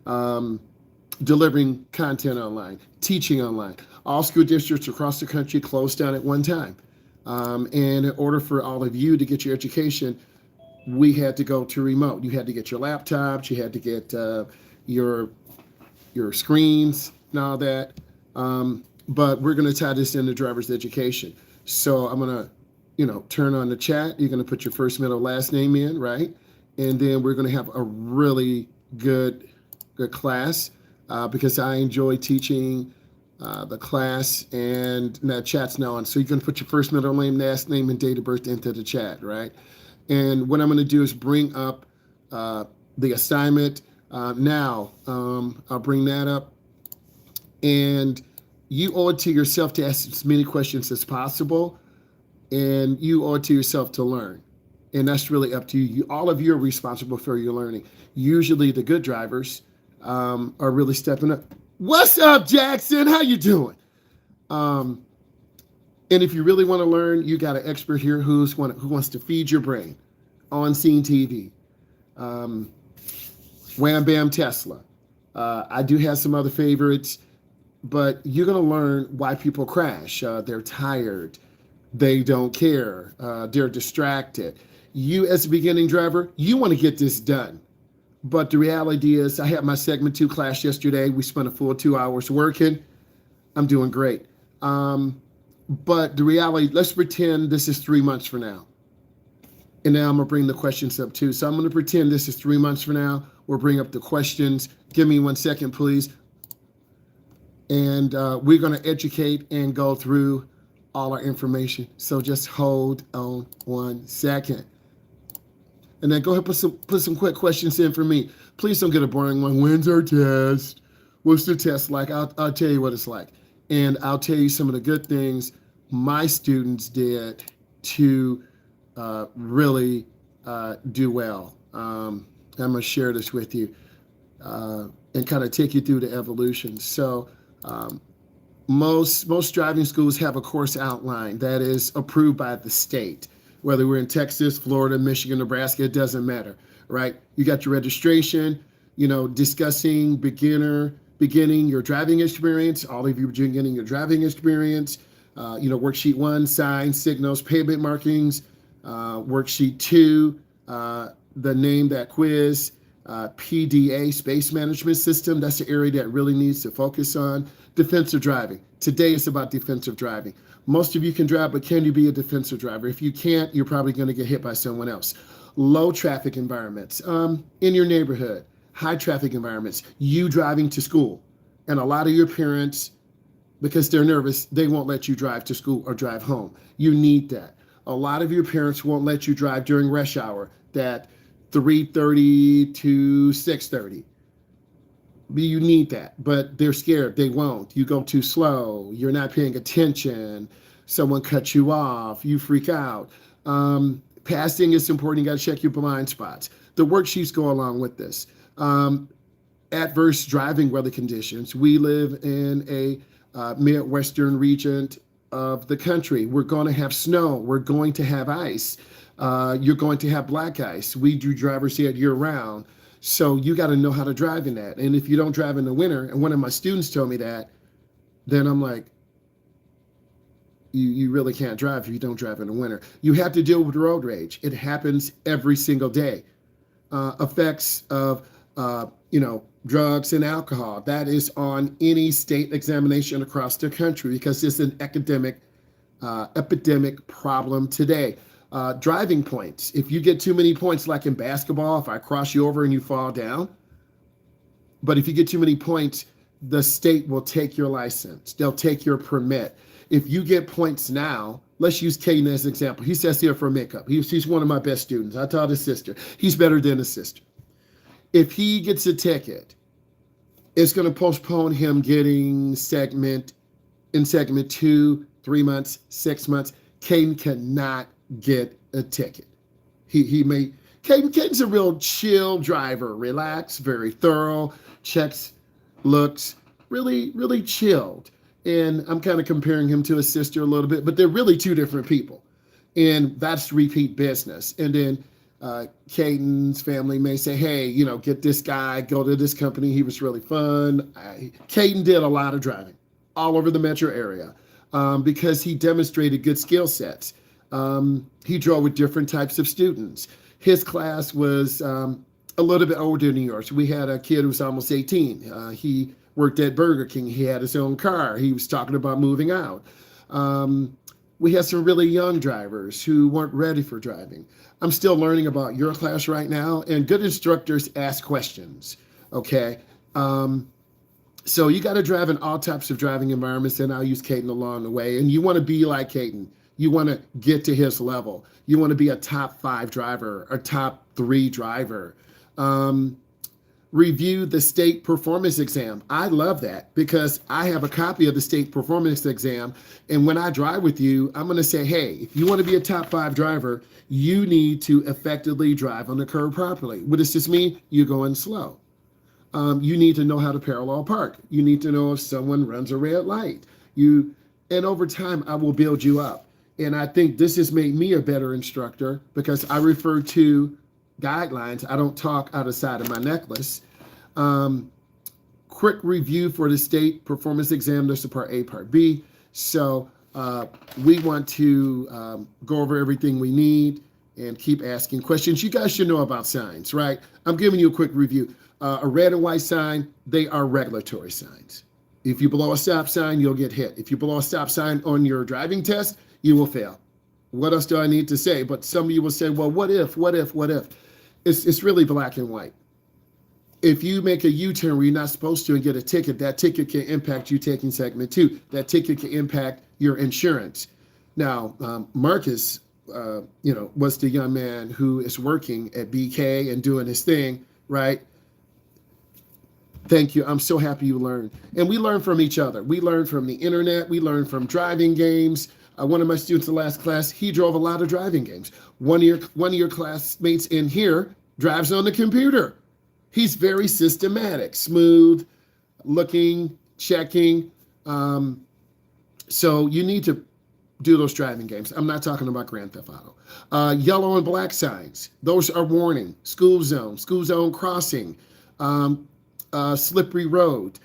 delivering content online, teaching online. All school districts across the country closed down at one time. And in order for all of you to get your education, we had to go to remote. You had to get your laptops, you had to get your your screens and all that. But we're going to tie this into driver's education. So I'm going to, turn on the chat. You're going to put your first, middle, last name in, right? And then we're going to have a really good class because I enjoy teaching the class, and that chat's now on. So you can put your first, middle name, last name, and date of birth into the chat, right? And what I'm going to do is bring up the assignment now. I'll bring that up, and you owe it to yourself to ask as many questions as possible, and you owe it to yourself to learn. And that's really up to you. All of you are responsible for your learning. Usually the good drivers are really stepping up. What's up, Jackson? How you doing? And if you really want to learn, you got an expert here who wants to feed your brain on Scene TV. Wham Bam Tesla. I do have some other favorites, but you're going to learn why people crash. They're tired. They don't care. They're distracted. You, as a beginning driver, you want to get this done. But the reality is, I had my segment 2 class yesterday. We spent a full 2 hours working. I'm doing great. But the reality, let's pretend this is 3 months from now. And now I'm going to bring the questions up too. So I'm going to pretend this is 3 months from now. We'll bring up the questions. Give me 1 second, please. And we're going to educate and go through all our information. So just hold on 1 second. And then go ahead and put some quick questions in for me. Please don't get a boring one. When's our test? What's the test like? I'll tell you what it's like. And I'll tell you some of the good things my students did to really do well. I'm going to share this with you and kind of take you through the evolution. So most driving schools have a course outline that is approved by the state. Whether we're in Texas, Florida, Michigan, Nebraska, it doesn't matter, right? You got your registration, discussing beginning your driving experience. All of you are beginning your driving experience. Worksheet 1, signs, signals, pavement markings. Worksheet 2, the name, that quiz. PDA, space management system. That's the area that really needs to focus on. Defensive driving. Today it's about defensive driving. Most of you can drive, but can you be a defensive driver? If you can't, you're probably going to get hit by someone else. Low traffic environments in your neighborhood, high traffic environments, you driving to school. And a lot of your parents, because they're nervous, they won't let you drive to school or drive home. You need that. A lot of your parents won't let you drive during rush hour, that 3:30 to 6:30. You need that, but they're scared. They won't. You go too slow. You're not paying attention. Someone cuts you off. You freak out. Passing is important. You got to check your blind spots. The worksheets go along with this. Adverse driving weather conditions. We live in a Midwestern region of the country. We're going to have snow. We're going to have ice. You're going to have black ice. We do drivers here year round. So you got to know how to drive in that. And if you don't drive in the winter, and one of my students told me that, then I'm like, you really can't drive if you don't drive in the winter. You have to deal with road rage. It happens every single day. Effects of, drugs and alcohol. That is on any state examination across the country because it's an epidemic problem today. Driving points. If you get too many points, like in basketball, if I cross you over and you fall down, but if you get too many points, the state will take your license. They'll take your permit. If you get points now, let's use Caden as an example. He says here for makeup. He's one of my best students. I taught his sister. He's better than his sister. If he gets a ticket, it's going to postpone him getting segment 2, 3 months, 6 months. Caden cannot get a ticket. Caden's a real chill driver, relaxed, very thorough, checks, looks, really, really chilled. And I'm kind of comparing him to his sister a little bit, but they're really two different people. And that's repeat business. And then Caden's family may say, hey, get this guy, go to this company. He was really fun. Caden did a lot of driving all over the metro area because he demonstrated good skill sets. He drove with different types of students. His class was a little bit older than yours. We had a kid who was almost 18. He worked at Burger King. He had his own car. He was talking about moving out. We had some really young drivers who weren't ready for driving. I'm still learning about your class right now, and good instructors ask questions, okay? So you got to drive in all types of driving environments, and I'll use Caden along the way. And you want to be like Caden. You want to get to his level. You want to be a top 5 driver, a top 3 driver. Review the state performance exam. I love that because I have a copy of the state performance exam. And when I drive with you, I'm going to say, hey, if you want to be a top 5 driver, you need to effectively drive on the curb properly. What does this mean? You're going slow. You need to know how to parallel park. You need to know if someone runs a red light. And over time, I will build you up. And I think this has made me a better instructor because I refer to guidelines. I don't talk out of the side of my necklace. Quick review for the state performance exam. There's the part A, part B. So we want to go over everything we need and keep asking questions. You guys should know about signs, right? I'm giving you a quick review. A red and white sign, they are regulatory signs. If you blow a stop sign, you'll get hit. If you blow a stop sign on your driving test, you will fail. What else do I need to say? But some of you will say, well, what if? It's really black and white. If you make a U-turn where you're not supposed to and get a ticket, that ticket can impact you taking segment 2. That ticket can impact your insurance. Now, Marcus, was the young man who is working at BK and doing his thing, right? Thank you. I'm so happy you learned. And we learn from each other. We learn from the internet. We learn from driving games. One of my students in the last class, he drove a lot of driving games. One of your classmates in here drives on the computer. He's very systematic, smooth, looking, checking. So you need to do those driving games. I'm not talking about Grand Theft Auto. Yellow and black signs. Those are warning. School zone crossing, slippery road.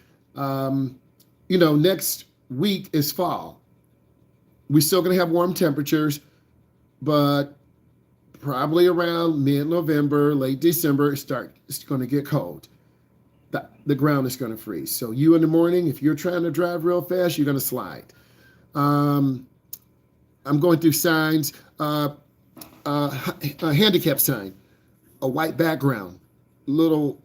Next week is fall. We're still going to have warm temperatures, but probably around mid-November, late December, it's going to get cold. The ground is going to freeze. So you in the morning, if you're trying to drive real fast, you're going to slide. I'm going through signs. A handicap sign, a white background, little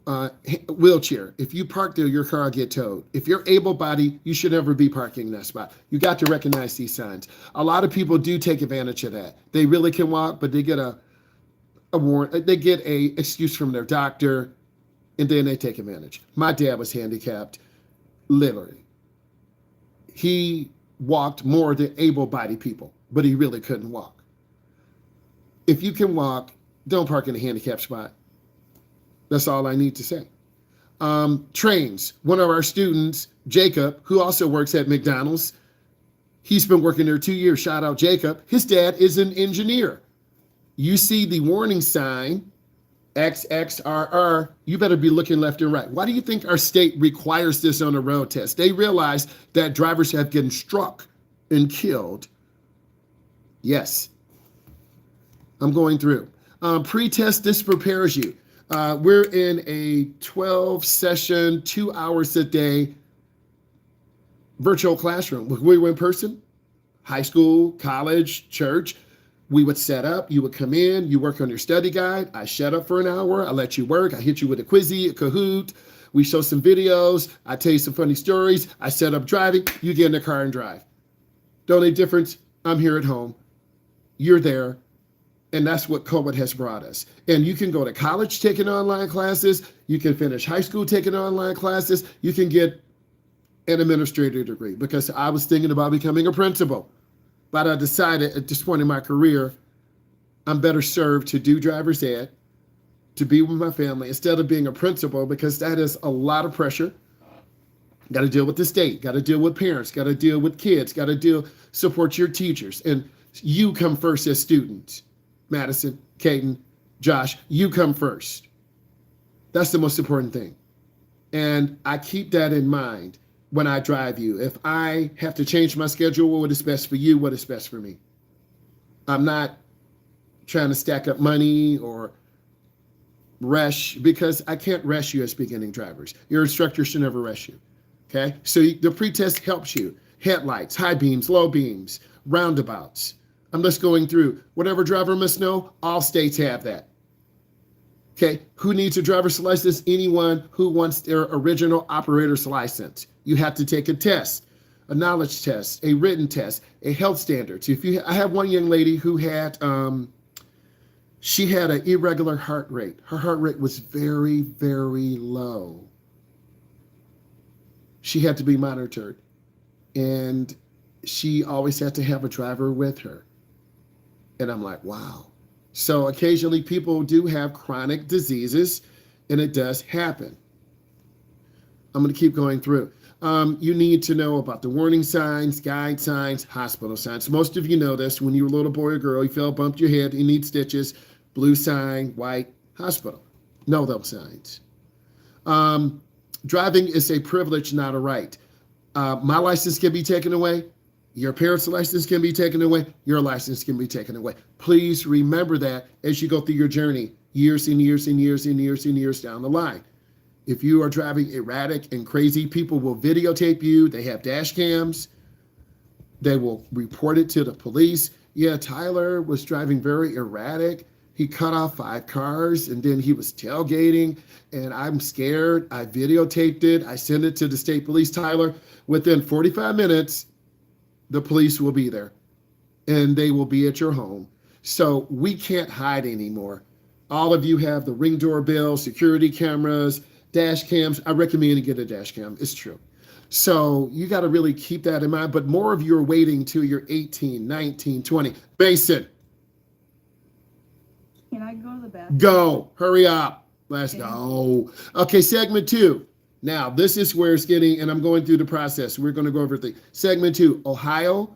wheelchair. If you park there, your car will get towed. If you're able-bodied, you should never be parking in that spot. You got to recognize these signs. A lot of people do take advantage of that. They really can walk, but they get a warrant. They get a excuse from their doctor, and then they take advantage. My dad was handicapped, literally. He walked more than able-bodied people, but he really couldn't walk. If you can walk, don't park in a handicapped spot. That's all I need to say. Trains. One of our students, Jacob, who also works at McDonald's, he's been working there 2 years. Shout out Jacob. His dad is an engineer. You see the warning sign, XXRR, you better be looking left and right. Why do you think our state requires this on a road test? They realize that drivers have gotten struck and killed. Yes. I'm going through. Pre-test, this prepares you. We're in a 12-session, 2 hours a day virtual classroom. We were in person, high school, college, church. We would set up, you would come in, you work on your study guide. I shut up for an hour, I let you work. I hit you with a Quizzy, a Kahoot. We show some videos. I tell you some funny stories. I set up driving, you get in the car and drive. The only difference, I'm here at home. You're there. And that's what COVID has brought us. And you can go to college taking online classes. You can finish high school taking online classes. You can get an administrator degree because I was thinking about becoming a principal. But I decided at this point in my career, I'm better served to do driver's ed, to be with my family instead of being a principal because that is a lot of pressure. Got to deal with the state, got to deal with parents, got to deal with kids, got to support your teachers. And you come first as students. Madison, Caden, Josh, you come first. That's the most important thing. And I keep that in mind when I drive you. If I have to change my schedule, what is best for you, what is best for me? I'm not trying to stack up money or rush, because I can't rush you as beginning drivers. Your instructor should never rush you. Okay? So the pretest helps you. Headlights, high beams, low beams, roundabouts. I'm just going through. Whatever driver must know, all states have that. Okay, who needs a driver's license? Anyone who wants their original operator's license. You have to take a test, a knowledge test, a written test, a health standards. I have one young lady who had, she had an irregular heart rate. Her heart rate was very, very low. She had to be monitored, and she always had to have a driver with her. And I'm like, wow. So occasionally people do have chronic diseases, and it does happen. I'm going to keep going through. You need to know about the warning signs, guide signs, hospital signs. Most of you know this. When you were a little boy or girl, you fell, bumped your head, you need stitches, blue sign, white, hospital. Know those signs. Driving is a privilege, not a right. My license can be taken away. Your parents' license can be taken away. Your license can be taken away. Please remember that as you go through your journey, years and years and years and years and years down the line. If you are driving erratic and crazy, people will videotape you. They have dash cams. They will report it to the police. Yeah, Tyler was driving very erratic. He cut off 5 cars, and then he was tailgating, and I'm scared. I videotaped it. I sent it to the state police. Tyler, within 45 minutes, the police will be there, and they will be at your home. So we can't hide anymore. All of you have the Ring doorbell, security cameras, dash cams. I recommend you get a dash cam. It's true. So you got to really keep that in mind. But more of you are waiting till you're 18, 19, 20. Mason. Can I go to the bathroom? Go. Hurry up. Let's go. Okay, segment 2. Now, this is where it's getting, and I'm going through the process. We're going to go over everything. Segment 2, Ohio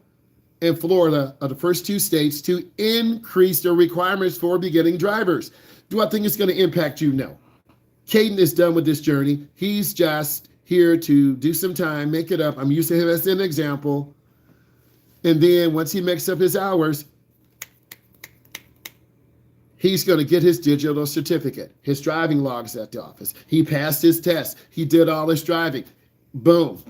and Florida are the first 2 states to increase their requirements for beginning drivers. Do I think it's going to impact you? No. Caden is done with this journey. He's just here to do some time, make it up. I'm using him as an example. And then once he makes up his hours, he's going to get his digital certificate, his driving logs at the office. He passed his test. He did all his driving. Boom.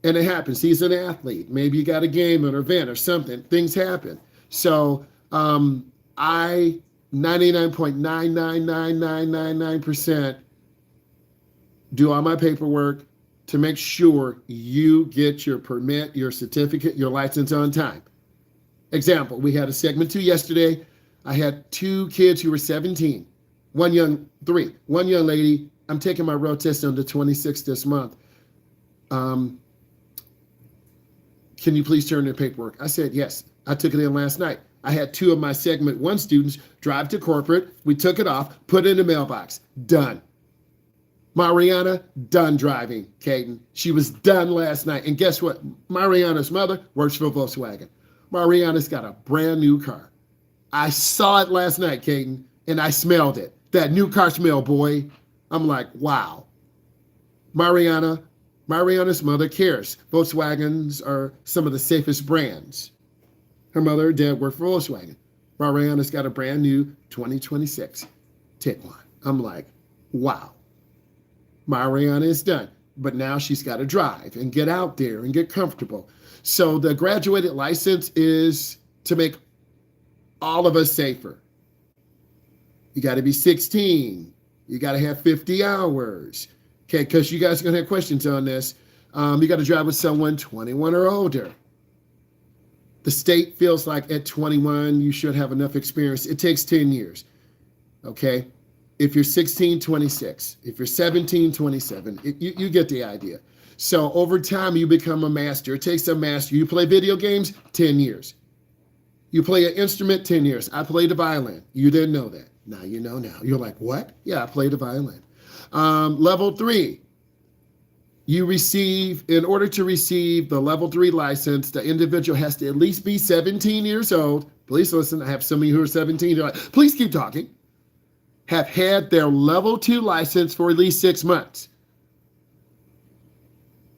And it happens. He's an athlete. Maybe you got a game or an event or something. Things happen. So I 99.999999% do all my paperwork to make sure you get your permit, your certificate, your license on time. Example, we had a segment 2 yesterday. I had 2 kids who were 17. One young lady, I'm taking my road test on the 26th this month. Can you please turn in paperwork? I said, yes. I took it in last night. I had 2 of my segment 1 students drive to corporate. We took it off, put it in the mailbox. Done. Mariana, done driving, Caden. She was done last night. And guess what? Mariana's mother works for Volkswagen. Mariana's got a brand new car. I saw it last night, Caden, and I smelled it. That new car smell, boy. I'm like, wow. Mariana's mother cares. Volkswagens are some of the safest brands. Her mother and dad work for Volkswagen. Mariana's got a brand new 2026 Tiguan. I'm like, wow. Mariana is done. But now she's got to drive and get out there and get comfortable. So the graduated license is to make all of us safer. You got to be 16. You got to have 50 hours. Okay, because you guys are going to have questions on this. You got to drive with someone 21 or older. The state feels like at 21, you should have enough experience. It takes 10 years. Okay? If you're 16, 26. If you're 17, 27. You get the idea. So over time, you become a master. It takes a master. You play video games, 10 years. You play an instrument, 10 years. I played the violin. You didn't know that. Now you know now. You're like, what? Yeah, I played the violin. Level 3. In order to receive the level 3 license, the individual has to at least be 17 years old. Please listen. I have some of you who are 17. They're like, please keep talking. have had their level 2 license for at least 6 months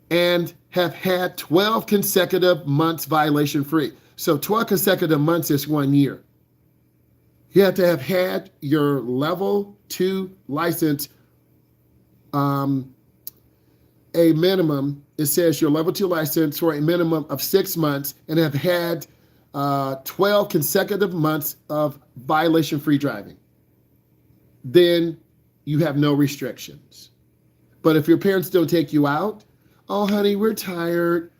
and have had 12 consecutive months violation free. So 12 consecutive months is 1 year. You have to have had your level 2 license, a minimum, it says your level 2 license for a minimum of 6 months and have had 12 consecutive months of violation-free driving. Then you have no restrictions. But if your parents don't take you out, oh, honey, we're tired.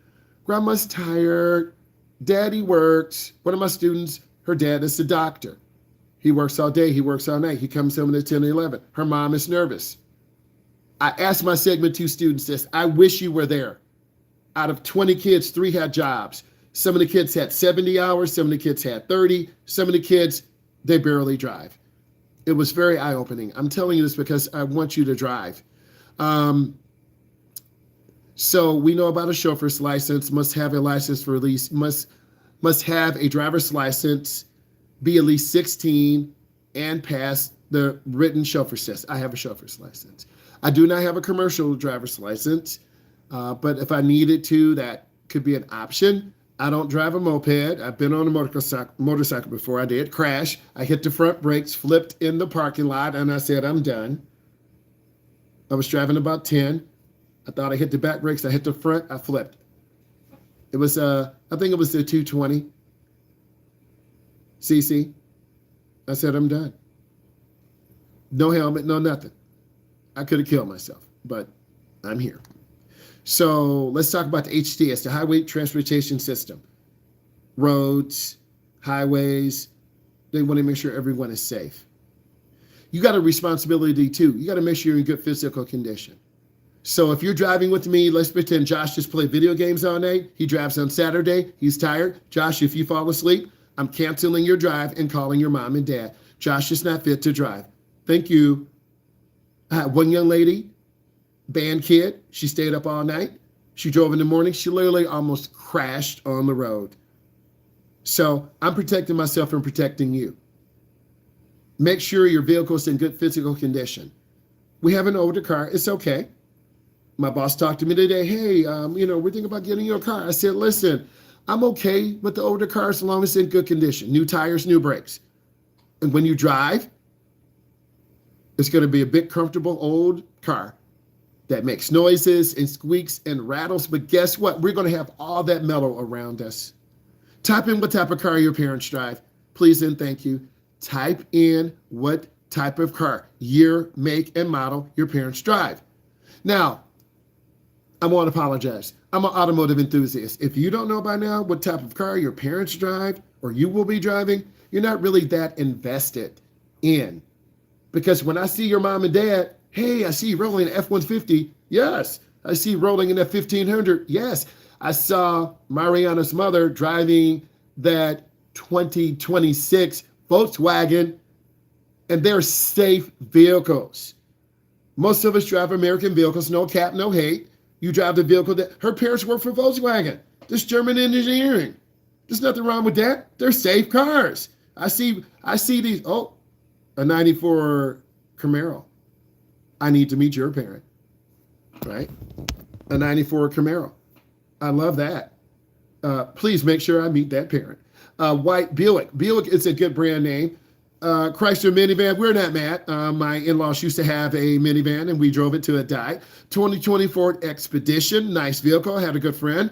Grandma's tired. Daddy works. One of my students, her dad is a doctor. He works all day. He works all night. He comes home at 10 or 11. Her mom is nervous. I asked my segment 2 students this. I wish you were there. Out of 20 kids, 3 had jobs. Some of the kids had 70 hours. Some of the kids had 30. Some of the kids, they barely drive. It was very eye-opening. I'm telling you this because I want you to drive. So we know about a chauffeur's license, must have a license for at least, must have a driver's license, be at least 16, and pass the written chauffeur's test. I have a chauffeur's license. I do not have a commercial driver's license, but if I needed to, that could be an option. I don't drive a moped. I've been on a motorcycle before. I did crash. I hit the front brakes, flipped in the parking lot, and I said, I'm done. I was driving about 10. I thought I hit the back brakes. I hit the front. I flipped. It was, I think it was the 220 cc. I said, I'm done. No helmet, no nothing. I could have killed myself, but I'm here. So let's talk about the HTS, the Highway Transportation System. Roads, highways, they want to make sure everyone is safe. You got a responsibility too. You got to make sure you're in good physical condition. So if you're driving with me, let's pretend Josh just played video games all night. He drives on Saturday. He's tired. Josh, if you fall asleep, I'm canceling your drive and calling your mom and dad. Josh is not fit to drive. Thank you. I had one young lady, band kid. She stayed up all night. She drove in the morning. She literally almost crashed on the road. So I'm protecting myself and protecting you. Make sure your vehicle's in good physical condition. We have an older car. It's okay. My boss talked to me today. Hey, we're thinking about getting you a car. I said, listen, I'm okay with the older cars as long as it's in good condition. New tires, new brakes. And when you drive, it's going to be a big, comfortable old car that makes noises and squeaks and rattles. But guess what? We're going to have all that metal around us. Type in what type of car your parents drive. Please and thank you. Type in what type of car, year, make, and model your parents drive. Now, I want to apologize. I'm an automotive enthusiast. If you don't know by now what type of car your parents drive or you will be driving, you're not really that invested in. Because when I see your mom and dad, hey, I see you rolling an F-150. Yes. I see you rolling an F-1500. Yes. I saw Mariana's mother driving that 2026 Volkswagen, and they're safe vehicles. Most of us drive American vehicles, no cap, no hate. You drive the vehicle that her parents work for Volkswagen. This German engineering. There's nothing wrong with that. They're safe cars. I see these, a 94 Camaro. I need to meet your parent, right? A 94 Camaro. I love that. Please make sure I meet that parent. White Buick. Buick is a good brand name. Chrysler minivan, we're not mad. My in-laws used to have a minivan and we drove it till it died. 2020 Ford Expedition, nice vehicle. I had a good friend,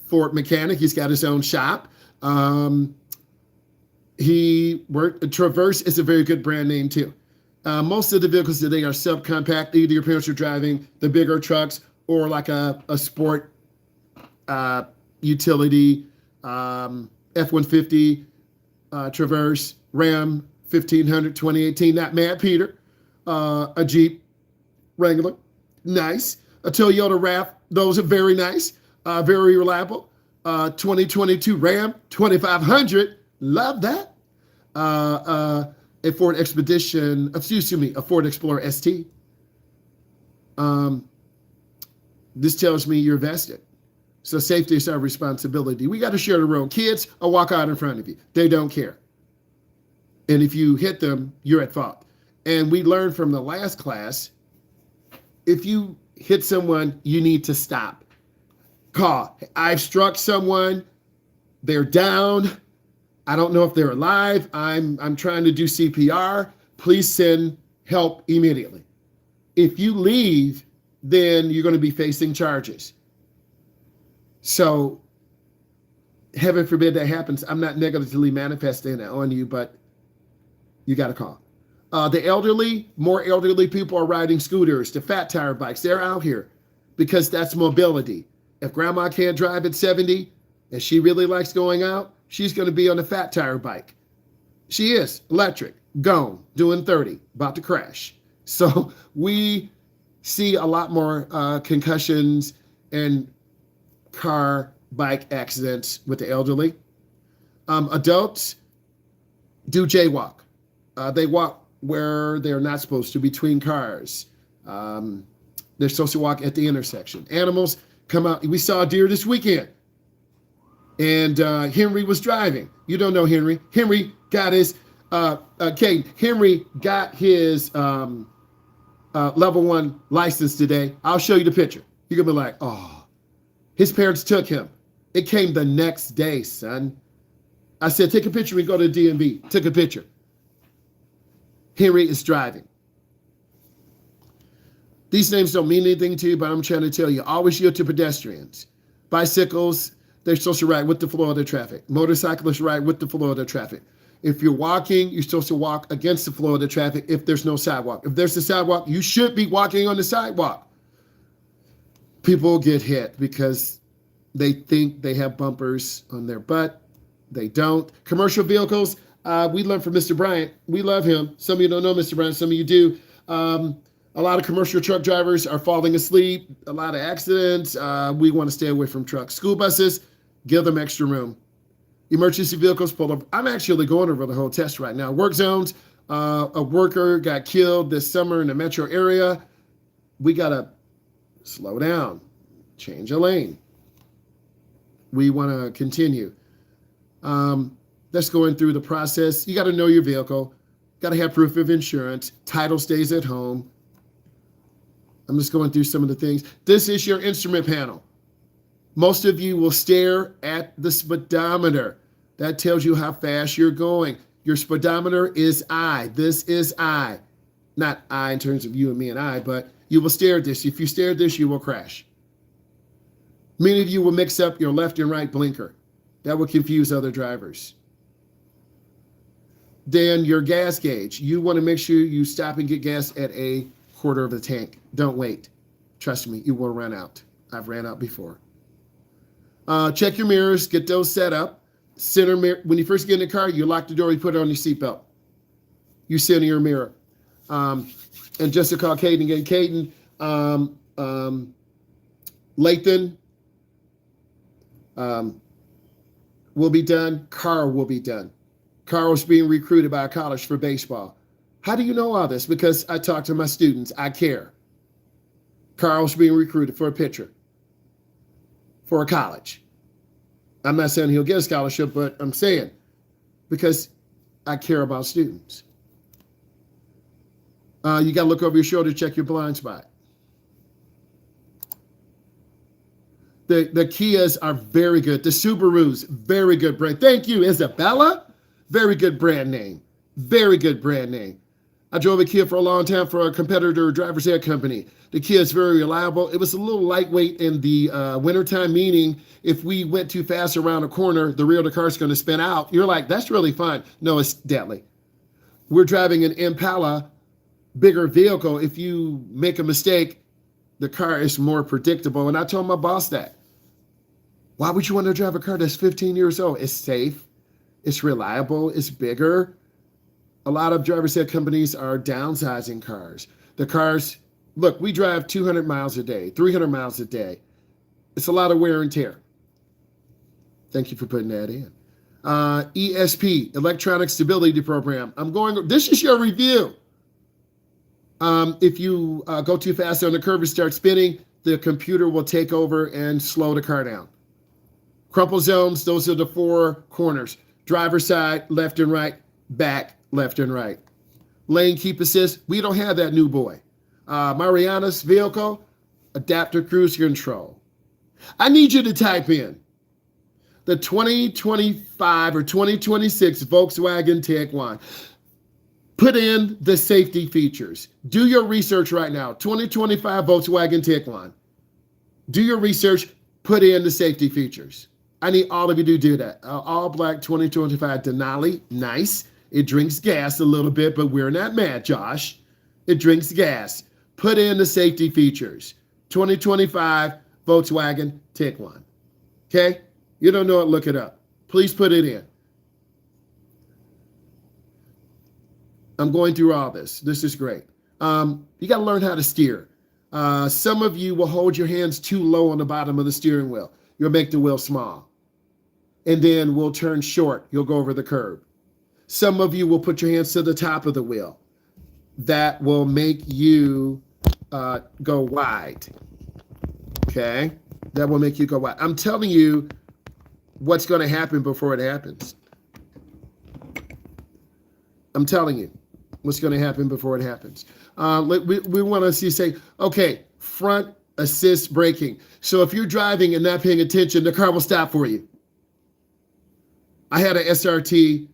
Ford mechanic. He's got his own shop. Traverse is a very good brand name too. Most of the vehicles today are subcompact. Either your parents are driving the bigger trucks or like a sport utility, F-150, Traverse, Ram 1500 2018, not Mad Peter, a Jeep Wrangler, nice. A Toyota RAV, those are very nice, very reliable. 2022 Ram 2500, love that. A Ford Expedition, a Ford Explorer ST. This tells me you're vested. So safety is our responsibility. We got to share the road. Kids will walk out in front of you. They don't care. And if you hit them, you're at fault. And we learned from the last class, if you hit someone, you need to stop. Call. I've struck someone. They're down. I don't know if they're alive. I'm trying to do CPR. Please send help immediately. If you leave, then you're going to be facing charges. So heaven forbid that happens. I'm not negatively manifesting that on you, but you got to call. The elderly, more elderly people are riding scooters, the fat tire bikes. They're out here because that's mobility. If grandma can't drive at 70 and she really likes going out, she's going to be on a fat tire bike. She is electric, gone, doing 30, about to crash. So we see a lot more concussions and car, bike accidents with the elderly. Adults do jaywalk. They walk where they're not supposed to, between cars. They're supposed to walk at the intersection. Animals come out. We saw a deer this weekend, and Henry was driving. You don't know Henry. Henry got his, Kate, Henry got his level 1 license today. I'll show you the picture. You're going to be like, oh, his parents took him. It came the next day, son. I said, take a picture and go to the DMV. Took a picture. Henry is driving. These names don't mean anything to you, but I'm trying to tell you, always yield to pedestrians. Bicycles, they're supposed to ride with the flow of the traffic. Motorcyclists ride with the flow of the traffic. If you're walking, you're supposed to walk against the flow of the traffic if there's no sidewalk. If there's a sidewalk, you should be walking on the sidewalk. People get hit because they think they have bumpers on their butt. They don't. Commercial vehicles, we learned from Mr. Bryant. We love him. Some of you don't know Mr. Bryant. Some of you do. A lot of commercial truck drivers are falling asleep. A lot of accidents. We want to stay away from trucks. School buses, give them extra room. Emergency vehicles pull up. I'm actually going over the whole test right now. Work zones. A worker got killed this summer in the metro area. We got to slow down. Change a lane. We want to continue. That's going through the process. You got to know your vehicle. Got to have proof of insurance. Title stays at home. I'm just going through some of the things. This is your instrument panel. Most of you will stare at the speedometer. That tells you how fast you're going. Your speedometer is I. This is I. Not I in terms of you and me and I, but you will stare at this. If you stare at this, you will crash. Many of you will mix up your left and right blinker. That will confuse other drivers. Then your gas gauge. You want to make sure you stop and get gas at a quarter of the tank. Don't wait. Trust me, you will run out. I've ran out before. Check your mirrors. Get those set up. Center mirror. When you first get in the car, you lock the door. You put it on your seatbelt. You center your mirror. And just to call Caden again. Caden, Lathan will be done. Carl will be done. Carl's being recruited by a college for baseball. How do you know all this? Because I talk to my students. I care. Carl's being recruited for a pitcher for a college. I'm not saying he'll get a scholarship, but I'm saying because I care about students. You got to look over your shoulder, check your blind spot. The Kias are very good. The Subarus, very good brand. Thank you, Isabella. Very good brand name. Very good brand name. I drove a Kia for a long time for a competitor driver's ed company. The Kia is very reliable. It was a little lightweight in the wintertime, meaning if we went too fast around a corner, the rear of the car is going to spin out. You're like, that's really fun. No, it's deadly. We're driving an Impala, bigger vehicle. If you make a mistake, the car is more predictable. And I told my boss that. Why would you want to drive a car that's 15 years old? It's safe. It's reliable. It's bigger. A lot of driver's ed companies are downsizing cars. The cars, look, we drive 200 miles a day, 300 miles a day. It's a lot of wear and tear. Thank you for putting that in. ESP, Electronic Stability Program. This is your review. If you go too fast on the curve and start spinning, the computer will take over and slow the car down. Crumple zones, those are the 4 corners. Driver's side, left and right, back, left and right. lane keep assist. We don't have that new boy. Mariana's vehicle, adaptive cruise control. I need you to type in the 2025 or 2026 Volkswagen Tiguan. Put in the safety features. Do your research right now. 2025 Volkswagen Tiguan. Do your research. Put in the safety features. I need all of you to do that. All black 2025 Denali. Nice. It drinks gas a little bit, but we're not mad, Josh. It drinks gas. Put in the safety features. 2025 Volkswagen Tiguan. Okay? You don't know it, look it up. Please put it in. I'm going through all this. This is great. You got to learn how to steer. Some of you will hold your hands too low on the bottom of the steering wheel. You'll make the wheel small. And then we'll turn short. You'll go over the curb. Some of you will put your hands to the top of the wheel. That will make you go wide. Okay? That will make you go wide. I'm telling you what's going to happen before it happens. I'm telling you what's going to happen before it happens. We want to say, okay, front assist braking. So if you're driving and not paying attention, the car will stop for you. I had an SRT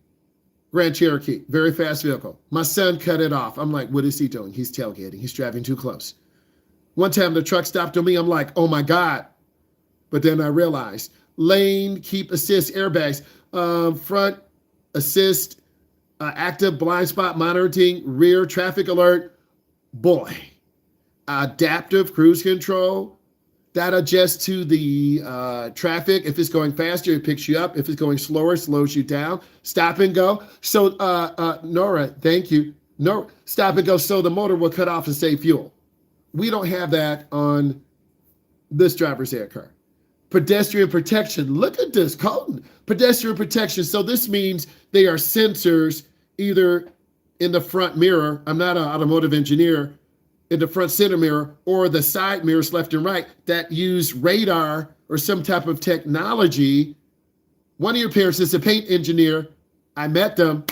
Grand Cherokee, very fast vehicle. My son cut it off. I'm like, what is he doing? He's tailgating. He's driving too close. One time the truck stopped on me. I'm like, oh my God. But then I realized lane keep assist airbags, front assist, active blind spot monitoring, rear traffic alert. Boy, adaptive cruise control. That adjusts to the traffic. If it's going faster, it picks you up. If it's going slower, it slows you down. Stop and go. So, Nora, thank you. No, stop and go. So the motor will cut off and save fuel. We don't have that on this driver's air car. Pedestrian protection. Look at this, Colton. Pedestrian protection. So this means they are sensors either in the front mirror. I'm not an automotive engineer. In the front center mirror or the side mirrors left and right that use radar or some type of technology. One of your parents is a paint engineer. I met them.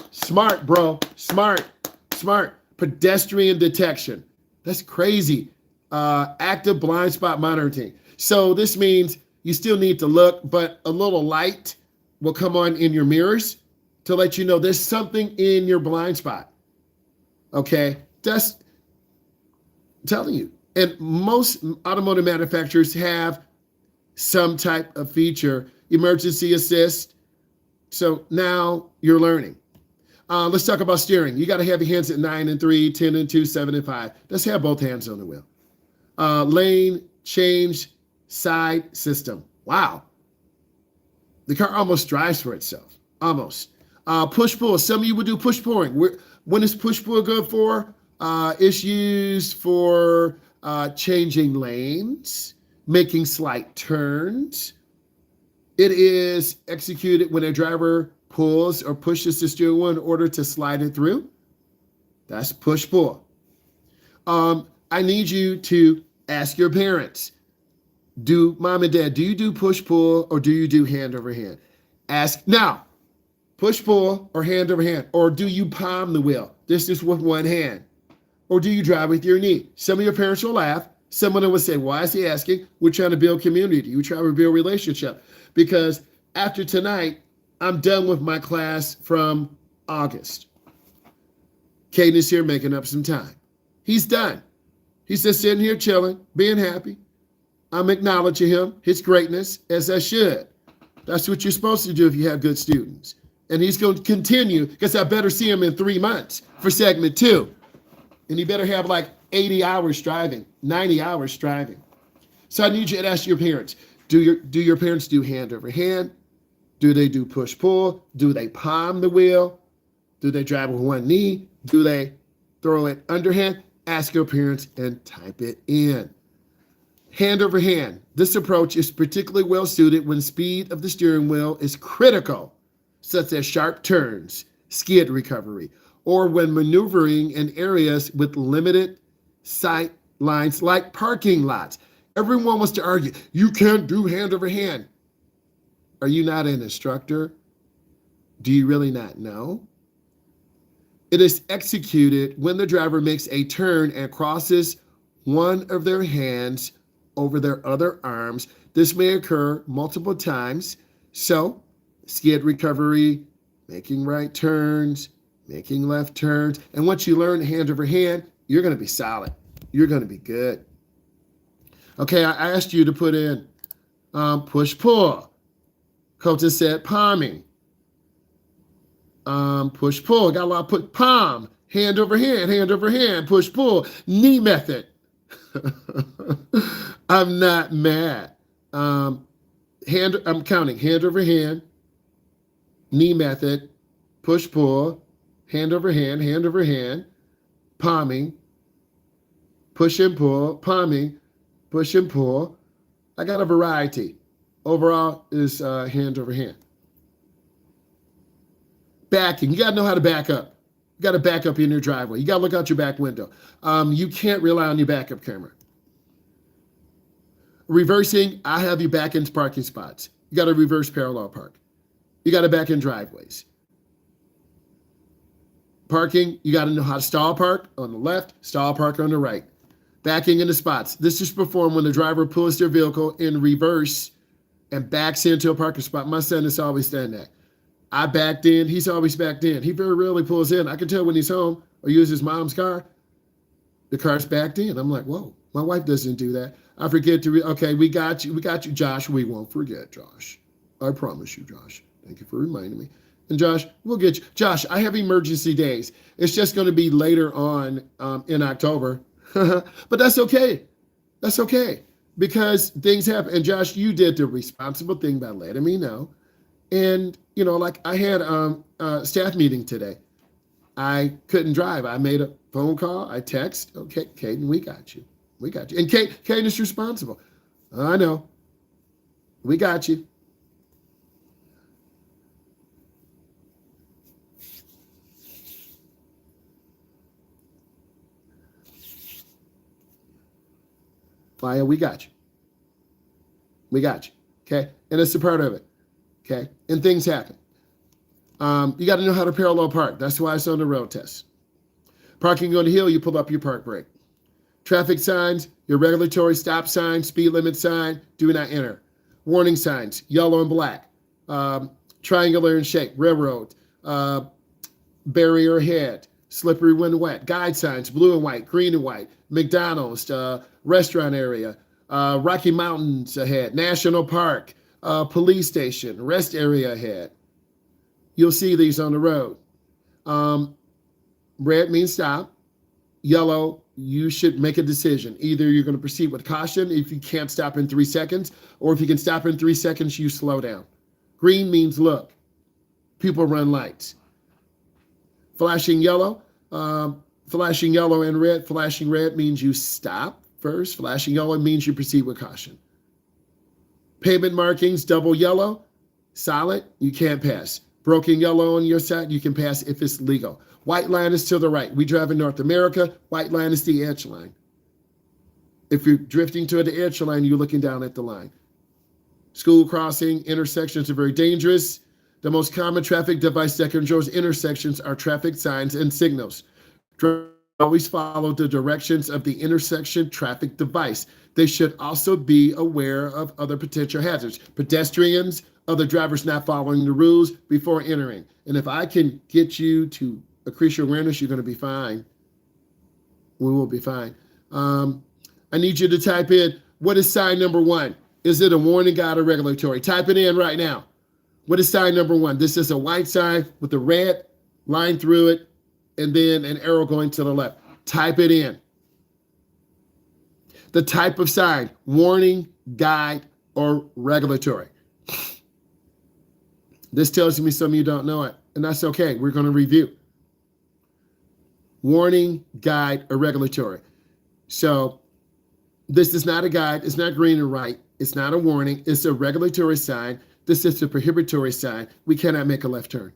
Smart, bro. Smart. Pedestrian detection. That's crazy. Active blind spot monitoring. So this means you still need to look, but a little light will come on in your mirrors to let you know there's something in your blind spot. Okay? That's telling you. And most automotive manufacturers have some type of feature, emergency assist. So now you're learning. Let's talk about steering. You got to have your hands at 9 and 3, 10 and 2, 7 and 5. Let's have both hands on the wheel. Lane change side system. Wow. The car almost drives for itself. Almost. Push pull. Some of you would do push pulling. When is push pull good for? It's used for changing lanes, making slight turns. It is executed when a driver pulls or pushes the steering wheel in order to slide it through. That's push pull. I need you to ask your parents, mom and dad, do you do push pull or do you do hand over hand? Ask now, push pull or hand over hand, or do you palm the wheel? This is with one hand. Or do you drive with your knee? Some of your parents will laugh. Some of them will say, why is he asking? We're trying to build community. We're trying to build relationship. Because after tonight, I'm done with my class from August. Caden is here making up some time. He's done. He's just sitting here chilling, being happy. I'm acknowledging him, his greatness, as I should. That's what you're supposed to do if you have good students. And he's going to continue, because I better see him in 3 months for segment 2. And you better have like 80 hours driving, 90 hours driving. So I need you to ask your parents, do your parents do hand over hand? Do they do push pull? Do they palm the wheel? Do they drive with one knee? Do they throw it underhand? Ask your parents and type it in. Hand over hand. This approach is particularly well suited when speed of the steering wheel is critical, such as sharp turns, skid recovery, or when maneuvering in areas with limited sight lines like parking lots. Everyone wants to argue, you can't do hand over hand. Are you not an instructor? Do you really not know? It is executed when the driver makes a turn and crosses one of their hands over their other arms. This may occur multiple times. So, skid recovery, making right turns, making left turns. And once you learn hand over hand, you're going to be solid. You're going to be good. Okay, I asked you to put in push-pull. Coach said palming. Push-pull. Got a lot of put palm, hand over hand, push-pull. Knee method. I'm not mad. I'm counting hand over hand, knee method, push-pull, hand over hand, palming, push and pull, palming, push and pull. I got a variety. Overall is hand over hand. Backing. You got to know how to back up. You got to back up in your driveway. You got to look out your back window. You can't rely on your backup camera. Reversing, I have you back into parking spots. You got to reverse parallel park. You got to back in driveways. Parking, you got to know how to stall park on the left, stall park on the right. Backing into spots. This is performed when the driver pulls their vehicle in reverse and backs into a parking spot. My son has always done that. I backed in. He's always backed in. He very rarely pulls in. I can tell when he's home or uses mom's car, the car's backed in. I'm like, whoa, my wife doesn't do that. I forget to, okay, we got you, Josh. We won't forget, Josh. I promise you, Josh. Thank you for reminding me. And Josh, we'll get you. Josh, I have emergency days. It's just going to be later on in October. But that's okay. That's okay. Because things happen. And Josh, you did the responsible thing by letting me know. And, you know, like I had a staff meeting today. I couldn't drive. I made a phone call. I text. Okay, Caden, we got you. We got you. And Caden is responsible. I know. We got you. Maya, we got you. We got you. Okay? And it's a part of it. Okay? And things happen. You got to know how to parallel park. That's why it's on the road test. Parking on the hill, you pull up your park brake. Traffic signs, your regulatory stop sign, speed limit sign, do not enter. Warning signs, yellow and black. Triangular and shape, railroad. Barrier ahead, slippery when wet. Guide signs, blue and white, green and white. McDonald's, restaurant area. Rocky Mountains ahead. National Park, police station, rest area ahead. You'll see these on the road. Red means stop. Yellow, you should make a decision. Either you're going to proceed with caution if you can't stop in 3 seconds, or if you can stop in 3 seconds, you slow down. Green means look. People run lights. Flashing yellow and red. Flashing red means you stop first. Flashing yellow means you proceed with caution. Pavement markings, double yellow, solid, you can't pass. Broken yellow on your side, you can pass if it's legal. White line is to the right. We drive in North America. White line is the edge line. If you're drifting to the edge line, you're looking down at the line. School crossing, intersections are very dangerous. The most common traffic device that controls intersections are traffic signs and signals. Always follow the directions of the intersection traffic device. They should also be aware of other potential hazards. Pedestrians, other drivers not following the rules before entering. And if I can get you to increase your awareness, you're going to be fine. We will be fine. I need you to type in, what is sign number 1? Is it a warning, guide, or regulatory? Type it in right now. What is sign number 1? This is a white sign with a red line through it and then an arrow going to the left. Type it in. The type of sign, warning, guide, or regulatory. This tells me some of you don't know it, and that's okay. We're going to review. Warning, guide, or regulatory. So this is not a guide. It's not green or white. It's not a warning. It's a regulatory sign. This is a prohibitory sign. We cannot make a left turn.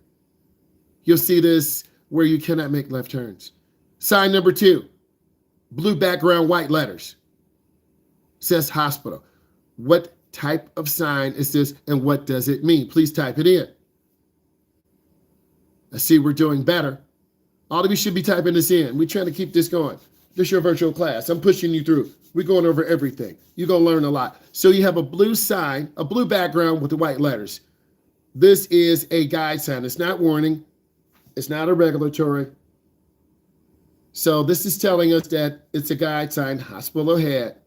You'll see this where you cannot make left turns. Sign number 2, blue background, white letters. Says hospital. What type of sign is this and what does it mean? Please type it in. I see we're doing better. All of you should be typing this in. We're trying to keep this going. This is your virtual class. I'm pushing you through. We're going over everything. You're going to learn a lot. So you have a blue sign, a blue background with the white letters. This is a guide sign. It's not warning. It's not a regulatory. So this is telling us that it's a guide sign, hospital ahead.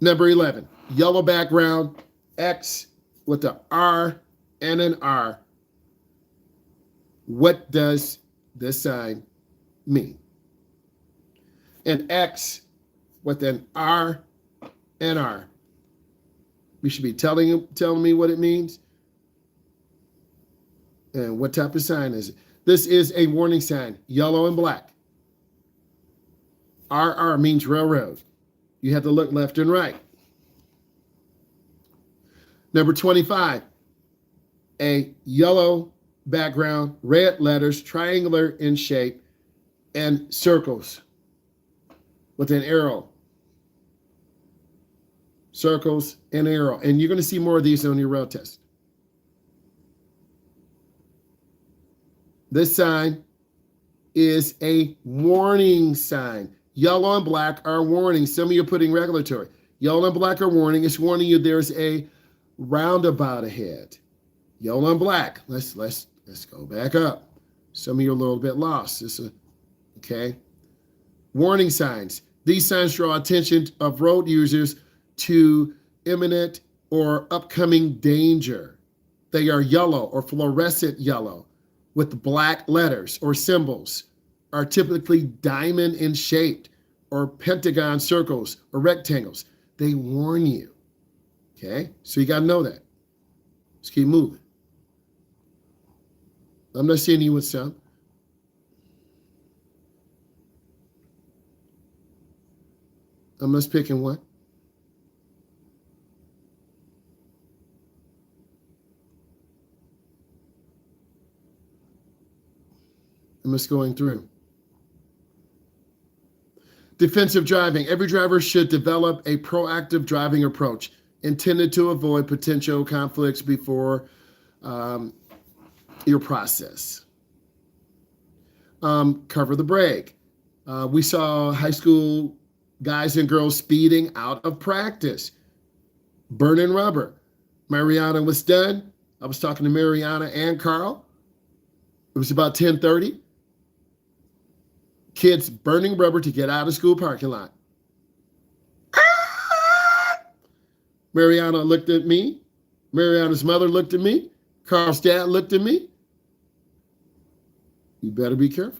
Number 11, yellow background, X with the R and an R. What does this sign mean? An X with an R and R. You should be telling me what it means. And what type of sign is it? This is a warning sign, yellow and black. RR means railroad. You have to look left and right. Number 25, a yellow background, red letters, triangular in shape, and circles with an arrow. Circles and arrow. And you're going to see more of these on your road test. This sign is a warning sign. Yellow and black are warning. Some of you are putting regulatory. Yellow and black are warning. It's warning you there's a roundabout ahead. Yellow and black. Let's go back up. Some of you are a little bit lost. Okay. Warning signs. These signs draw attention of road users to imminent or upcoming danger. They are yellow or fluorescent yellow with black letters or symbols, are typically diamond in shaped or pentagon circles or rectangles. They warn you. Okay, so you got to know that. Let's keep moving. I'm not seeing you with some. I'm just picking one. I'm just going through. Defensive driving. Every driver should develop a proactive driving approach intended to avoid potential conflicts before your process. Cover the brake. We saw high school guys and girls speeding out of practice, burning rubber. Mariana was done. I was talking to Mariana and Carl. It was about 10:30. Kids burning rubber to get out of school parking lot. Mariana looked at me. Mariana's mother looked at me. Carl's dad looked at me. You better be careful.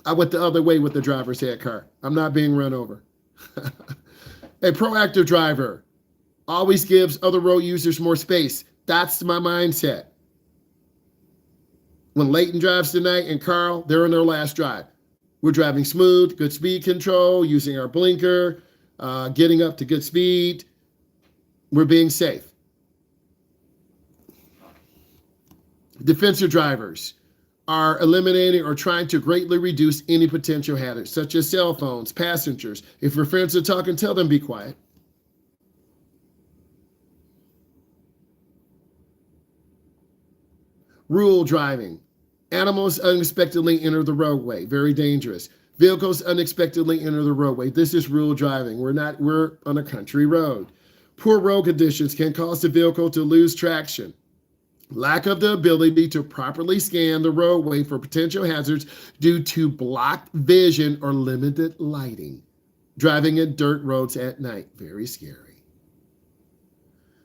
I went the other way with the driver's head car. I'm not being run over. A proactive driver always gives other road users more space. That's my mindset. When Leighton drives tonight and Carl, they're in their last drive. We're driving smooth, good speed control, using our blinker, getting up to good speed. We're being safe. Defensive drivers are eliminating or trying to greatly reduce any potential hazards, such as cell phones, passengers. If your friends are talking, tell them be quiet. Rule driving. Animals unexpectedly enter the roadway. Very dangerous. Vehicles unexpectedly enter the roadway. This is rule driving. We're on a country road. Poor road conditions can cause the vehicle to lose traction. Lack of the ability to properly scan the roadway for potential hazards due to blocked vision or limited lighting. Driving in dirt roads at night. Very scary.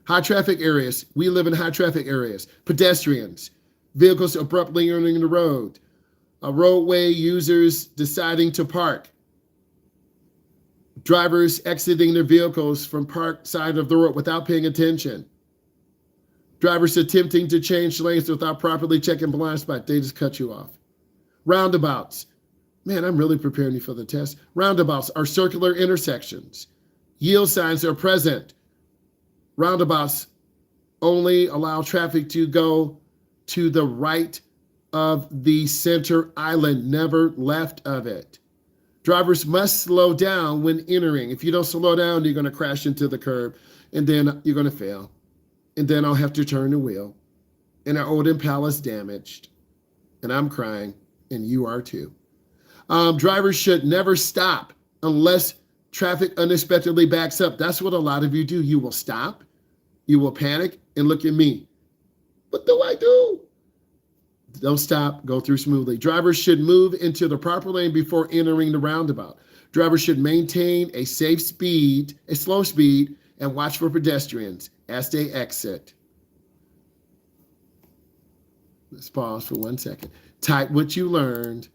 High traffic areas. We live in high traffic areas. Pedestrians. Vehicles abruptly entering the road. Roadway users deciding to park. Drivers exiting their vehicles from park side of the road without paying attention. Drivers attempting to change lanes without properly checking blind spot. They just cut you off. Roundabouts. Man, I'm really preparing you for the test. Roundabouts are circular intersections. Yield signs are present. Roundabouts only allow traffic to go to the right of the center island, never left of it. Drivers must slow down when entering. If you don't slow down, you're going to crash into the curb and then you're going to fail. and then I'll have to turn the wheel, and our old Impala's damaged, and I'm crying, and you are too. Drivers should never stop unless traffic unexpectedly backs up. That's what a lot of you do. You will stop, you will panic, and look at me. What do I do? Don't stop, go through smoothly. Drivers should move into the proper lane before entering the roundabout. Drivers should maintain a safe speed, a slow speed, and watch for pedestrians as they exit. Let's pause for 1 second. Type what you learned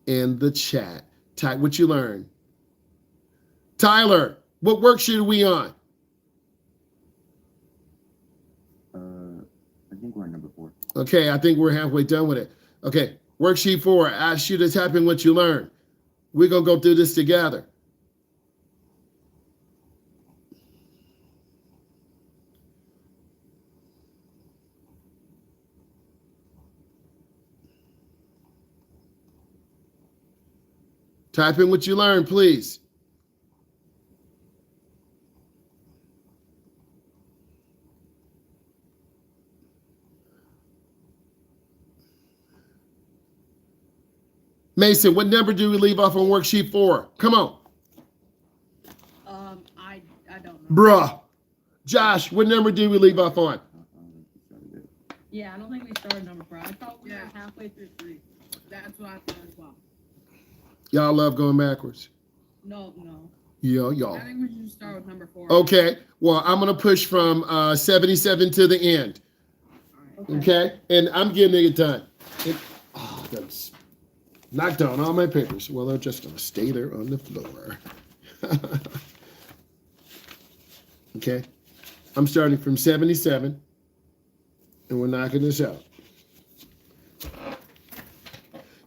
in the chat. Type what you learned. Tyler, what worksheet are we on? I think we're on number 4. Okay, I think we're halfway done with it. Okay, worksheet 4. I ask you to type in what you learned. We're going to go through this together. Type in what you learned, please. Mason, what number do we leave off on worksheet 4? Come on. I don't know. Bruh. Josh, what number do we leave off on? Yeah, I don't think we started number 4. I thought we were halfway through 3. That's what I thought as well. Y'all love going backwards. No. Y'all. I think we should start with number 4. Okay. Well, I'm going to push from 77 to the end. Okay? And I'm getting it done. That's knocked down all my papers. Well, they're just going to stay there on the floor. Okay? I'm starting from 77, and we're knocking this out.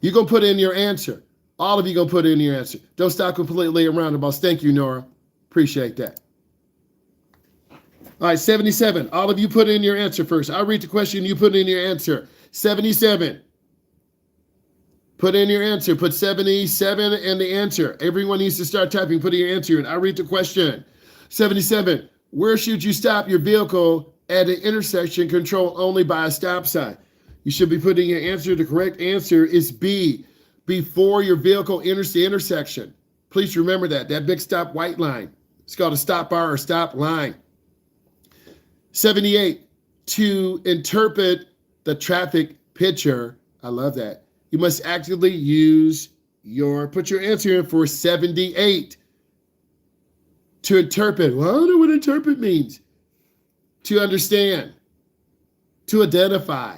You're going to put in your answer. All of you going to put in your answer. Don't stop completely around roundabouts. Thank you, Nora. Appreciate that. All right, 77. All of you put in your answer first. I'll read the question. You put in your answer. 77. Put in your answer. Put 77 in the answer. Everyone needs to start typing, putting your answer in. I'll read the question. 77. Where should you stop your vehicle at an intersection controlled only by a stop sign? You should be putting your answer. The correct answer is B, before your vehicle enters the intersection. Please remember that big stop white line. It's called a stop bar or stop line. 78, to interpret the traffic picture. I love that. You must actively use put your answer in for 78. To interpret, well, I don't know what interpret means. To understand, to identify.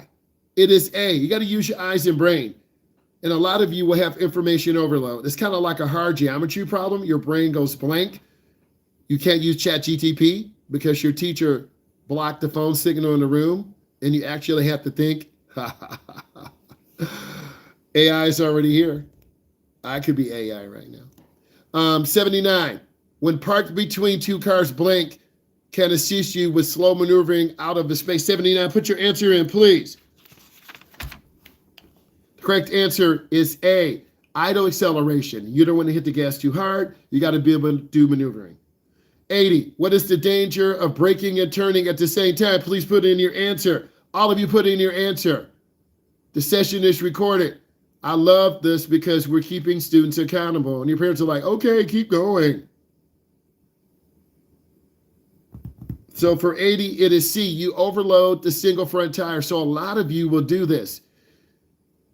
It is A. You got to use your eyes and brain. And a lot of you will have information overload. It's kind of like a hard geometry problem. Your brain goes blank. You can't use ChatGTP because your teacher blocked the phone signal in the room, and you actually have to think. AI is already here. I could be AI right now. 79. When parked between two cars, blank can assist you with slow maneuvering out of the space. 79. Put your answer in, please. The correct answer is A, idle acceleration. You don't want to hit the gas too hard. You got to be able to do maneuvering. 80. What is the danger of braking and turning at the same time? Please put in your answer. All of you put in your answer. The session is recorded. I love this because we're keeping students accountable. And your parents are like, okay, keep going. So for 80, it is C. You overload the single front tire. So a lot of you will do this.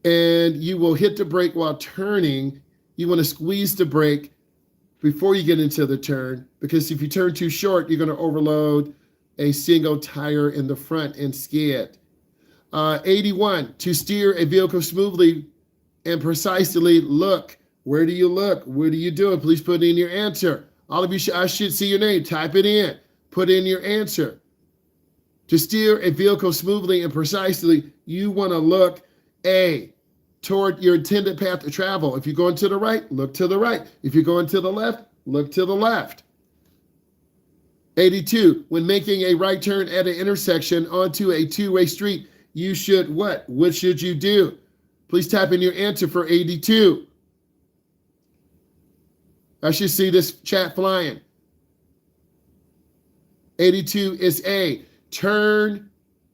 And you will hit the brake while turning. You want to squeeze the brake before you get into the turn, because if you turn too short, you're going to overload a single tire in the front and skid. 81, to steer a vehicle smoothly and precisely, look. Where do you look? What are you doing? Please put in your answer. All of you, I should see your name. Type it in. Put in your answer. To steer a vehicle smoothly and precisely, you want to look A, toward your intended path of travel. If you're going to the right, look to the right. If you're going to the left, look to the left. 82, when making a right turn at an intersection onto a two-way street, you should what? What should you do? Please type in your answer for 82. I should see this chat flying. 82 is A. Turn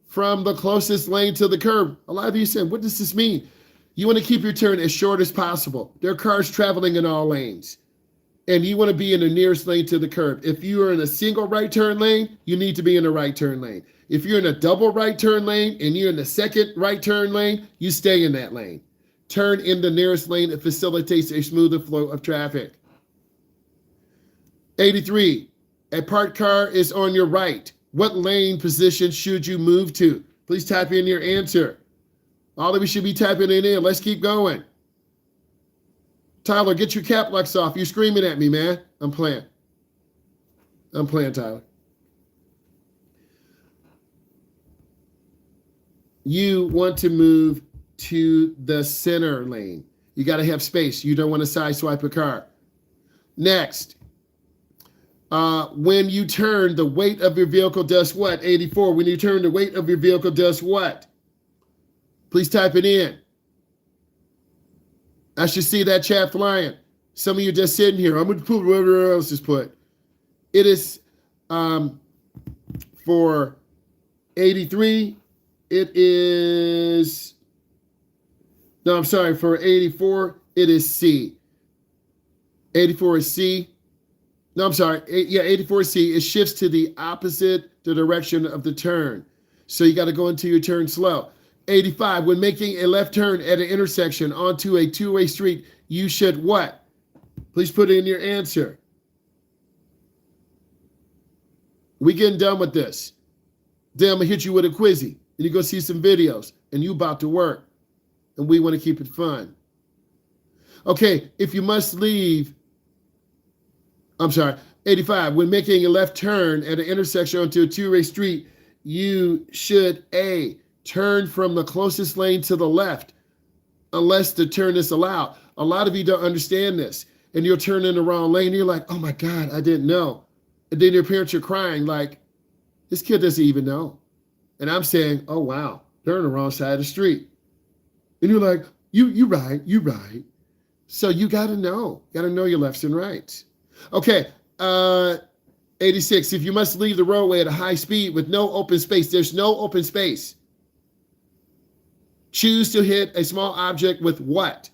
from the closest lane to the curb. A lot of you said, what does this mean? You want to keep your turn as short as possible. There are cars traveling in all lanes. And you want to be in the nearest lane to the curb. If you are in a single right turn lane, you need to be in a right turn lane. If you're in a double right turn lane and you're in the second right turn lane, you stay in that lane. Turn in the nearest lane. It facilitates a smoother flow of traffic. 83, a parked car is on your right. What lane position should you move to? Please type in your answer. All of you should be typing it in. Let's keep going. Tyler, get your cap locks off. You're screaming at me, man. I'm playing, Tyler. You want to move to the center lane. You got to have space. You don't want to sideswipe a car. Next, when you turn, the weight of your vehicle does what? 84. When you turn, the weight of your vehicle does what? Please type it in. I should see that chat flying. Some of you just sitting here. I'm going to put whatever else is put. It is for 83. It is, no, I'm sorry. For 84, it is C. 84 is C. No, I'm sorry. 84 is C. It shifts to the opposite the direction of the turn. So you got to go into your turn slow. 85, when making a left turn at an intersection onto a two-way street, you should what? Please put in your answer. We getting done with this. Then I'm going to hit you with a quizzy. And you go see some videos. And you about to work. And we want to keep it fun. Okay, if you must leave, I'm sorry, 85, when making a left turn at an intersection onto a two-way street, you should A, turn from the closest lane to the left, unless the turn is allowed. A lot of you don't understand this, and you'll turn in the wrong lane. And you're like, oh my God, I didn't know. And then your parents are crying like, this kid doesn't even know. And I'm saying, oh wow, they're on the wrong side of the street. And you're like, you right. So you gotta know your lefts and rights. Okay, 86, if you must leave the roadway at a high speed with no open space, there's no open space. Choose to hit a small object with what?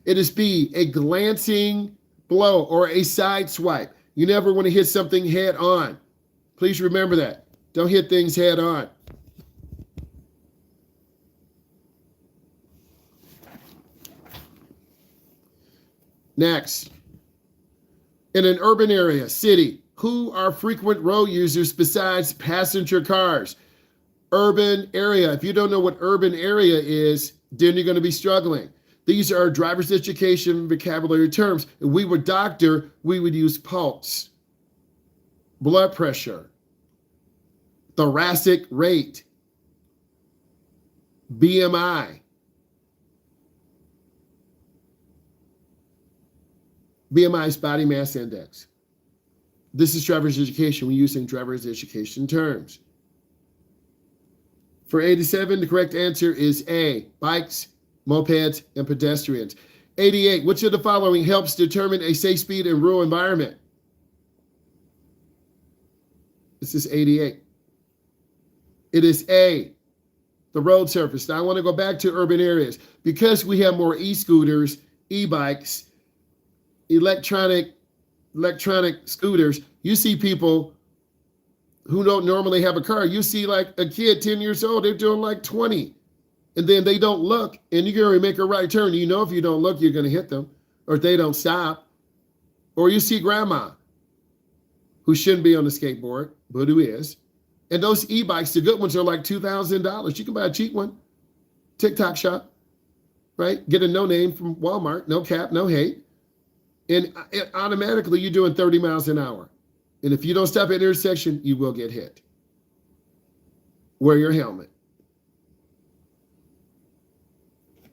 It is B, a glancing blow or a side swipe. You never want to hit something head on. Please remember that. Don't hit things head on. Next, in an urban area, city, who are frequent road users besides passenger cars? Urban area. If you don't know what urban area is, then you're going to be struggling. These are driver's education vocabulary terms. If we were doctor, we would use pulse, blood pressure, thoracic rate, BMI. BMI is body mass index. This is driver's education. We're using driver's education terms. For 87, the correct answer is A, bikes, mopeds, and pedestrians. 88, which of the following helps determine a safe speed in rural environment? This is 88. It is A, the road surface. Now I want to go back to urban areas. Because we have more e-scooters, e-bikes, electronic scooters, you see people who don't normally have a car. You see like a kid 10 years old, they're doing like 20. And then they don't look, and you're going to make a right turn. You know if you don't look, you're going to hit them, or if they don't stop. Or you see grandma, who shouldn't be on the skateboard, but who is. And those e-bikes, the good ones, are like $2,000. You can buy a cheap one, TikTok shop, right? Get a no name from Walmart, no cap, no hate. And automatically you're doing 30 miles an hour. And if you don't stop at an intersection, you will get hit. Wear your helmet.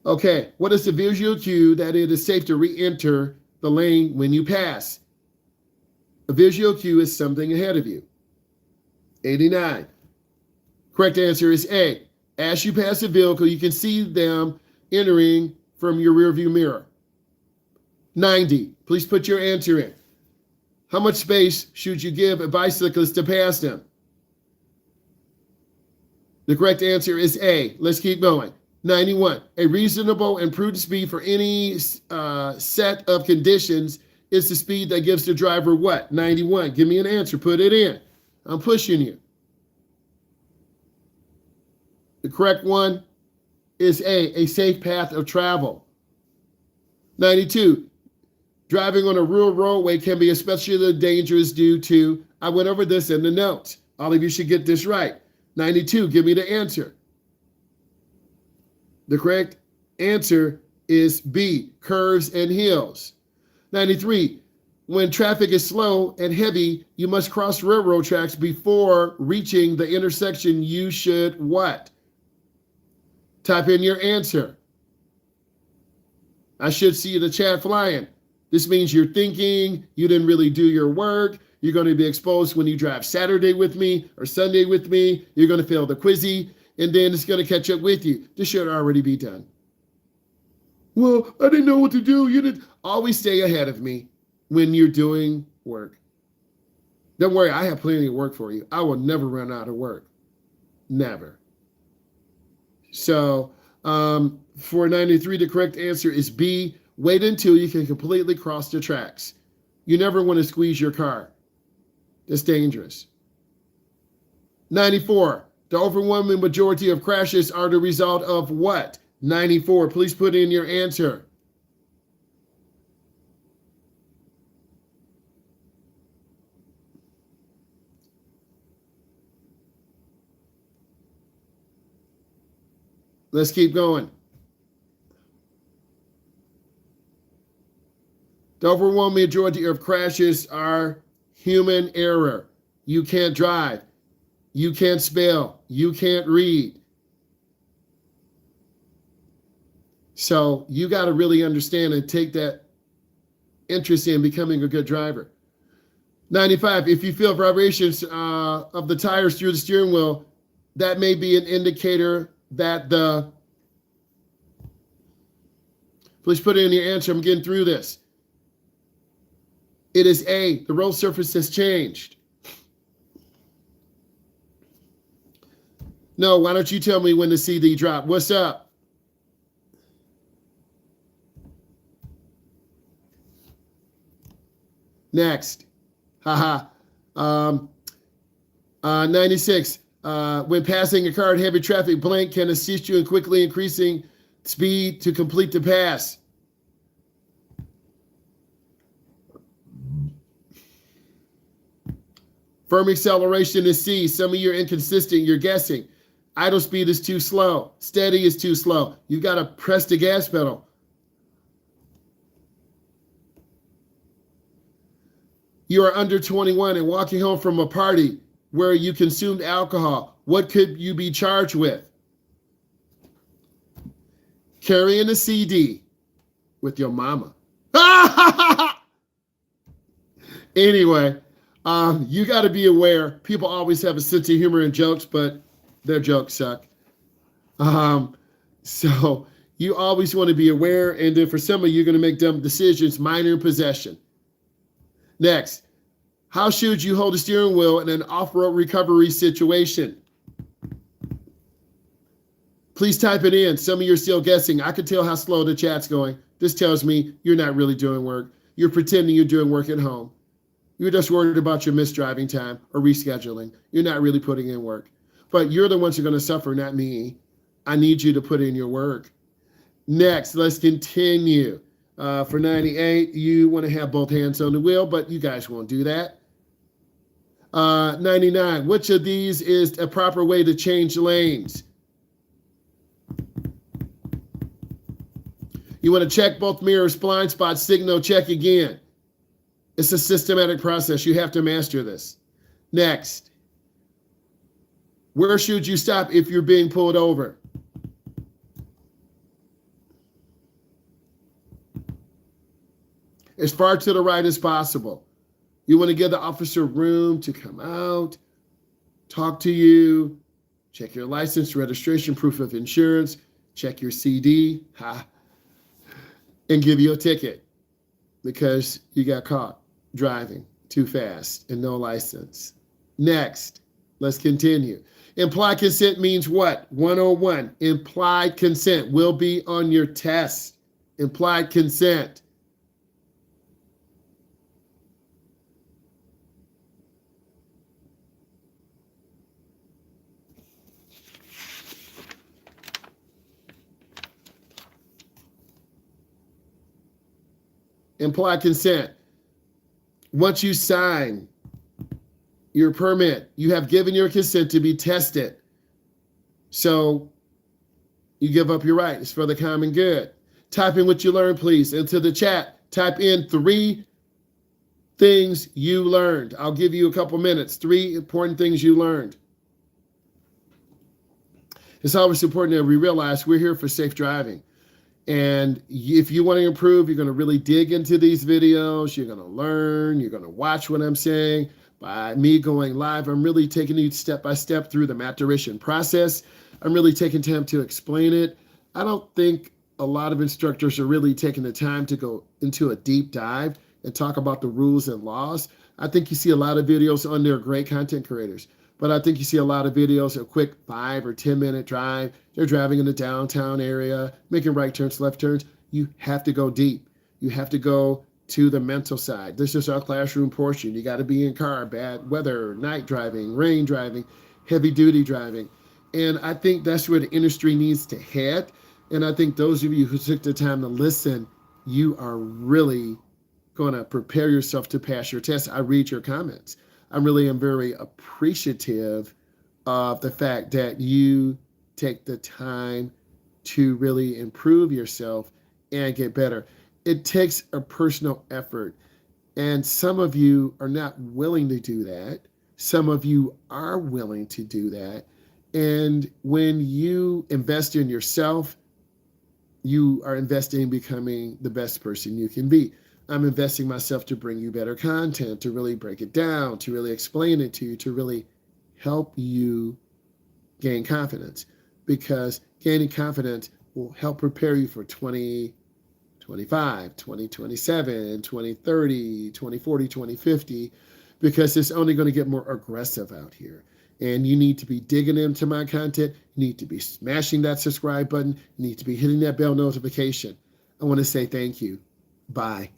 Okay, what is the visual cue that it is safe to re-enter the lane when you pass? A visual cue is something ahead of you. 89. Correct answer is A. As you pass a vehicle, you can see them entering from your rearview mirror. 90. Please put your answer in. How much space should you give a bicyclist to pass them? The correct answer is A. Let's keep going. 91. A reasonable and prudent speed for any set of conditions is the speed that gives the driver what? 91. Give me an answer. Put it in. I'm pushing you. The correct one is A safe path of travel. 92. Driving on a rural roadway can be especially dangerous due to, I went over this in the notes. All of you should get this right. 92, give me the answer. The correct answer is B, curves and hills. 93, when traffic is slow and heavy, you must cross railroad tracks before reaching the intersection. You should what? Type in your answer. I should see the chat flying. This means you're thinking, you didn't really do your work. You're going to be exposed when you drive Saturday with me or Sunday with me. You're going to fail the quizzy, and then it's going to catch up with you. This should already be done. Well, I didn't know what to do. You didn't. Always stay ahead of me when you're doing work. Don't worry, I have plenty of work for you. I will never run out of work. Never. So for 93, the correct answer is B. Wait until you can completely cross the tracks. You never want to squeeze your car. That's dangerous. 94. The overwhelming majority of crashes are the result of what? 94. Please put in your answer. Let's keep going. The overwhelming majority of crashes are human error. You can't drive. You can't spell. You can't read. So you got to really understand and take that interest in becoming a good driver. 95, if you feel vibrations of the tires through the steering wheel, that may be an indicator that please put in your answer. I'm getting through this. It is A, the road surface has changed. No, why don't you tell me when the CD dropped? What's up? Next. Haha. 96. When passing a car in heavy traffic, blank can assist you in quickly increasing speed to complete the pass. Firm acceleration is C. Some of you are inconsistent. You're guessing. Idle speed is too slow. Steady is too slow. You got to press the gas pedal. You are under 21 and walking home from a party where you consumed alcohol. What could you be charged with? Carrying a CD with your mama. Anyway, you got to be aware. People always have a sense of humor in jokes, but their jokes suck. So you always want to be aware. And then for some of you, you're going to make dumb decisions, minor in possession. Next, how should you hold the steering wheel in an off-road recovery situation? Please type it in. Some of you are still guessing. I can tell how slow the chat's going. This tells me you're not really doing work. You're pretending you're doing work at home. You're just worried about your missed driving time or rescheduling. You're not really putting in work. But you're the ones who are going to suffer, not me. I need you to put in your work. Next, let's continue. For 98, you want to have both hands on the wheel, but you guys won't do that. 99, which of these is a proper way to change lanes? You want to check both mirrors, blind spot, signal, check again. It's a systematic process. You have to master this. Next, where should you stop if you're being pulled over? As far to the right as possible. You want to give the officer room to come out, talk to you, check your license, registration, proof of insurance, check your CD, and give you a ticket. because you got caught driving too fast and no license. Next, let's continue. Implied consent means what? 101. Implied consent will be on your test. Implied consent. Implied consent. Once you sign your permit, you have given your consent to be tested. So you give up your right. It's for the common good. Type in what you learned, please, into the chat. Type in 3 things you learned. I'll give you a couple minutes. 3 important things you learned. It's always important that we realize we're here for safe driving. And if you want to improve, you're going to really dig into these videos. You're going to learn. You're going to watch what I'm saying. By me going live, I'm really taking you step by step through the maturation process. I'm really taking time to explain it. I don't think a lot of instructors are really taking the time to go into a deep dive and talk about the rules and laws. I think you see a lot of videos on there, great content creators. But I think you see a lot of videos, a quick 5 or 10 minute drive. They're driving in the downtown area, making right turns, left turns. You have to go deep. You have to go to the mental side. This is our classroom portion. You got to be in car, bad weather, night driving, rain driving, heavy duty driving. And I think that's where the industry needs to head. And I think those of you who took the time to listen, you are really going to prepare yourself to pass your test. I read your comments. I really am very appreciative of the fact that you take the time to really improve yourself and get better. It takes a personal effort, and some of you are not willing to do that. Some of you are willing to do that. And when you invest in yourself, you are investing in becoming the best person you can be. I'm investing myself to bring you better content, to really break it down, to really explain it to you, to really help you gain confidence, because gaining confidence will help prepare you for 2025, 2027, 2030, 2040, 2050, because it's only going to get more aggressive out here. And you need to be digging into my content. You need to be smashing that subscribe button. You need to be hitting that bell notification. I want to say thank you. Bye.